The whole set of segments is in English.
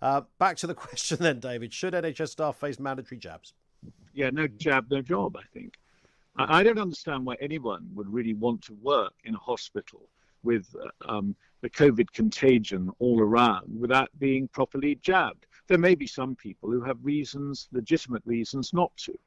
Back to the question then, David. Should NHS staff face mandatory jabs? Yeah, no jab, no job, I think. I don't understand why anyone would really want to work in a hospital with the COVID contagion all around without being properly jabbed. There may be some people who have reasons, legitimate reasons not to.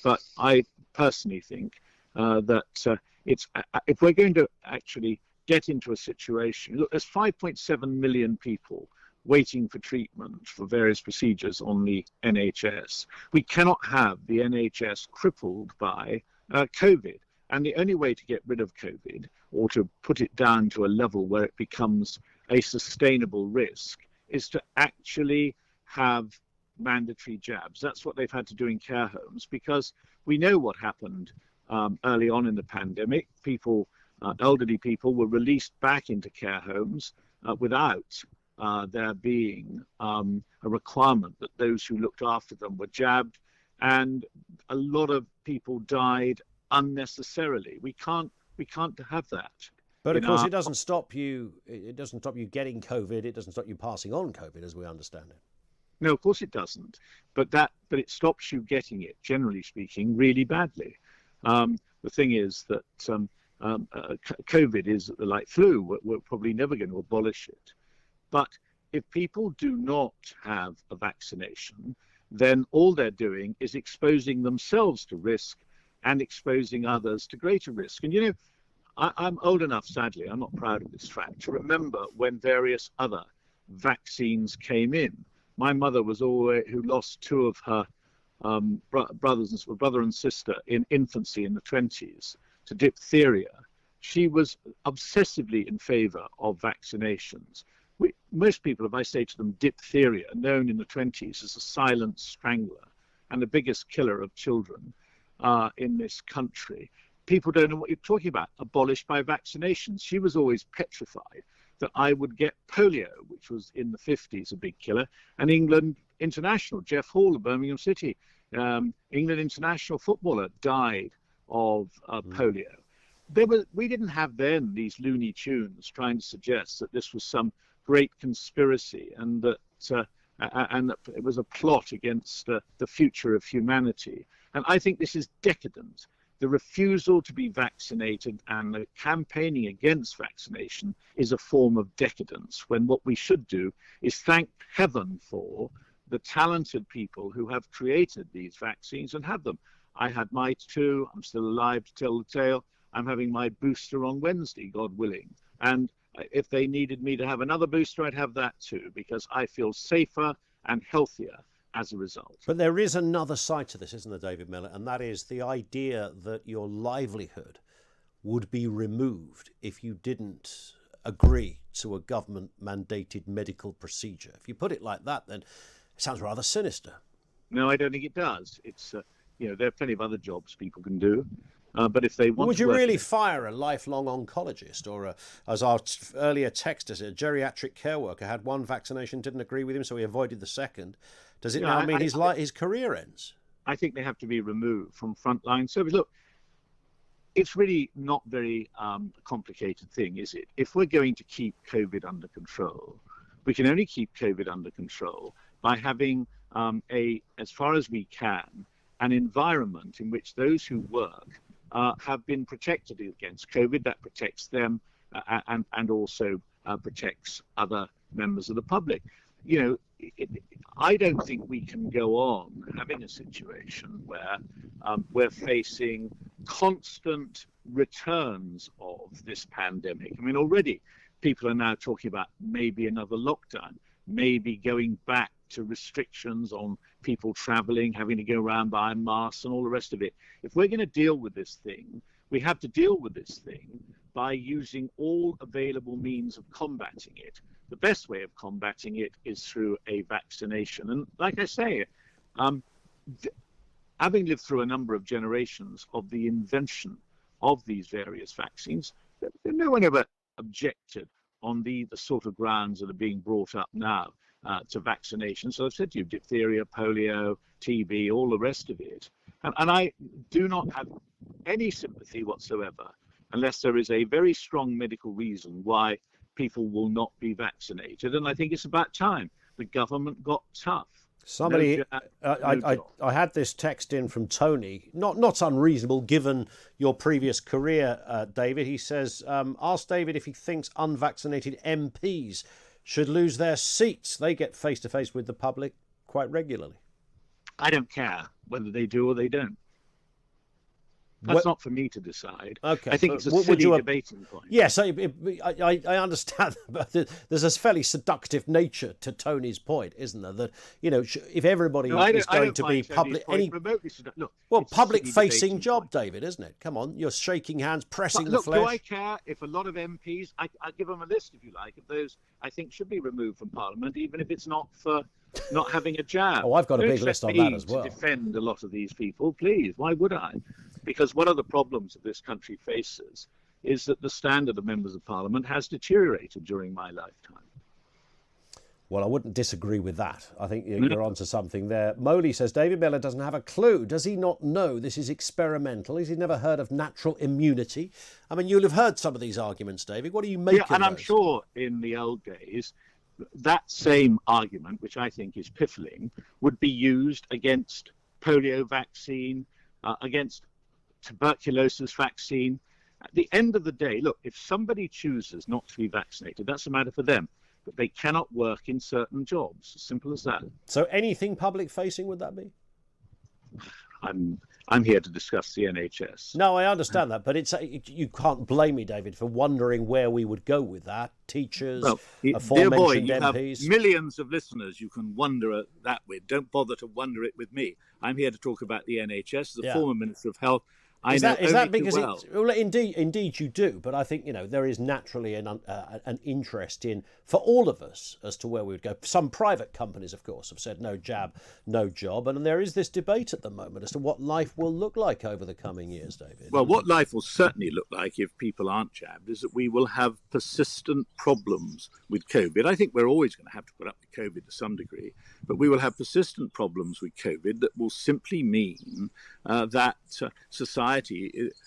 But I personally think that if we're going to actually get into a situation, look, there's 5.7 million people waiting for treatment for various procedures on the NHS. We cannot have the NHS crippled by COVID. And the only way to get rid of COVID, or to put it down to a level where it becomes a sustainable risk, is to actually have mandatory jabs. That's what they've had to do in care homes, because we know what happened early on in the pandemic. Elderly people were released back into care homes without there being a requirement that those who looked after them were jabbed, and a lot of people died unnecessarily. We can't have that. But of course, it doesn't stop you. It doesn't stop you getting COVID. It doesn't stop you passing on COVID, as we understand it. No, of course it doesn't. But it stops you getting it, generally speaking, really badly. The thing is that COVID is like flu. We're probably never going to abolish it. But if people do not have a vaccination, then all they're doing is exposing themselves to risk and exposing others to greater risk. And, you know, I'm old enough, sadly, I'm not proud of this fact, to remember when various other vaccines came in. My mother was who lost two of her brother and sister in infancy in the 20s to diphtheria. She was obsessively in favor of vaccinations. Most people, if I say to them diphtheria, known in the 20s as a silent strangler and the biggest killer of children in this country, people don't know what you're talking about. Abolished by vaccinations. She was always petrified that I would get polio, which was in the 50s a big killer, and England international, Jeff Hall of Birmingham City, England international footballer, died of polio. We didn't have then these Looney Tunes trying to suggest that this was some great conspiracy and that it was a plot against the future of humanity. And I think this is decadent. The refusal to be vaccinated and the campaigning against vaccination is a form of decadence, when what we should do is thank heaven for the talented people who have created these vaccines and have them. I had my two. I'm still alive to tell the tale. I'm having my booster on Wednesday, God willing. And if they needed me to have another booster, I'd have that too, because I feel safer and healthier as a result. But there is another side to this, isn't there, David Mellor? And that is the idea that your livelihood would be removed if you didn't agree to a government-mandated medical procedure. If you put it like that, then it sounds rather sinister. No, I don't think it does. It's, there are plenty of other jobs people can do. But if they want would to you really fire a lifelong oncologist, or as our earlier texter said, a geriatric care worker had one vaccination, didn't agree with him, so he avoided the second? Does it now mean his career ends? I think they have to be removed from frontline service. Look, it's really not very complicated thing, is it? If we're going to keep COVID under control, we can only keep COVID under control by having as far as we can, an environment in which those who work have been protected against COVID. That protects them and also protects other members of the public. I don't think we can go on having a situation where we're facing constant returns of this pandemic. I mean, already people are now talking about maybe another lockdown, maybe going back to restrictions on people traveling, having to go around buying masks and all the rest of it. If we're going to deal with this thing, we have to deal with this thing by using all available means of combating it. The best way of combating it is through a vaccination. And like I say, having lived through a number of generations of the invention of these various vaccines, no one ever objected on the sort of grounds that are being brought up now to vaccination. So I've said to you, diphtheria, polio, TB, all the rest of it. And I do not have any sympathy whatsoever unless there is a very strong medical reason why people will not be vaccinated. And I think it's about time. the government got tough. Somebody, No job. I had this text in from Tony, not unreasonable given your previous career, David. He says, ask David if he thinks unvaccinated MPs should lose their seats. They get face-to-face with the public quite regularly. I don't care whether they do or they don't. That's not for me to decide. Okay, I think it's a silly debating point. Yes, I understand, but there's a fairly seductive nature to Tony's point, isn't there? That, you know, if everybody is going to be public, public-facing job, David, isn't it? Come on, you're shaking hands, pressing the flesh. Do I care if a lot of MPs? I give them a list, if you like, of those I think should be removed from Parliament, even if it's not for not having a jab. Oh, I've got a big list on that as well. To defend a lot of these people, please. Why would I? Because one of the problems that this country faces is that the standard of members of Parliament has deteriorated during my lifetime. Well, I wouldn't disagree with that. I think you're onto something there. Moley says, David Mellor doesn't have a clue. Does he not know this is experimental? Has he never heard of natural immunity? I mean, you'll have heard some of these arguments, David. What do you make of those? And I'm sure in the old days, that same argument, which I think is piffling, would be used against polio vaccine, against tuberculosis vaccine. At the end of the day, look, if somebody chooses not to be vaccinated, that's a matter for them. But they cannot work in certain jobs. As simple as that. So anything public facing would that be? I'm here to discuss the NHS. No, I understand that, but you can't blame me, David, for wondering where we would go with that. Teachers, dear boy, you MPs. Have millions of listeners you can wonder that with. Don't bother to wonder it with me. I'm here to talk about the NHS, the former Minister of Health. Is that because indeed you do, but I think there is naturally an interest in for all of us as to where we would go. Some private companies, of course, have said no jab, no job, and there is this debate at the moment as to what life will look like over the coming years, David. Well, what life will certainly look like if people aren't jabbed is that we will have persistent problems with COVID. I think we're always going to have to put up with COVID to some degree, but we will have persistent problems with COVID that will simply mean that society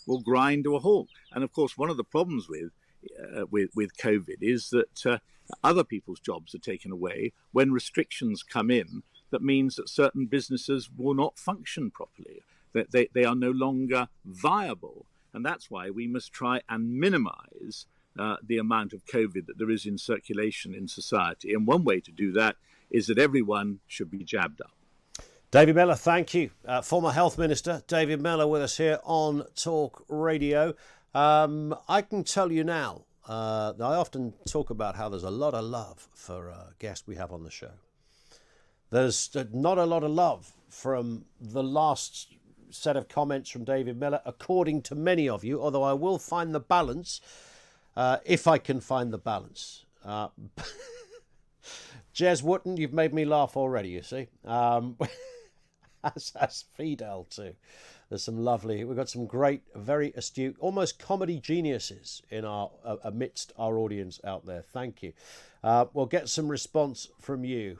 will grind to a halt. And of course, one of the problems with COVID is that other people's jobs are taken away when restrictions come in. That means that certain businesses will not function properly, that they are no longer viable. And that's why we must try and minimize the amount of COVID that there is in circulation in society. And one way to do that is that everyone should be jabbed up. David Mellor, thank you. Former Health Minister David Mellor with us here on Talk Radio. I can tell you now, I often talk about how there's a lot of love for guests we have on the show. There's not a lot of love from the last set of comments from David Mellor, according to many of you, although I will find the balance, if I can find the balance. Jez Wotton, you've made me laugh already, you see. As Fidel too. There's some we've got some great, very astute, almost comedy geniuses in amidst our audience out there. Thank you. We'll get some response from you.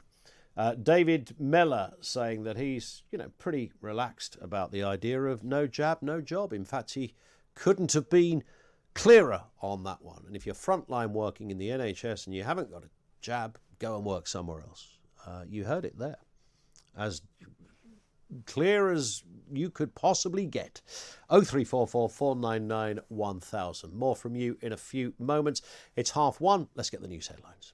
David Mellor saying that he's, pretty relaxed about the idea of no jab, no job. In fact, he couldn't have been clearer on that one. And if you're frontline working in the NHS and you haven't got a jab, go and work somewhere else. You heard it there. As clear as you could possibly get. 0344 499 1000. More from you in a few moments. It's 1:30. Let's get the news headlines.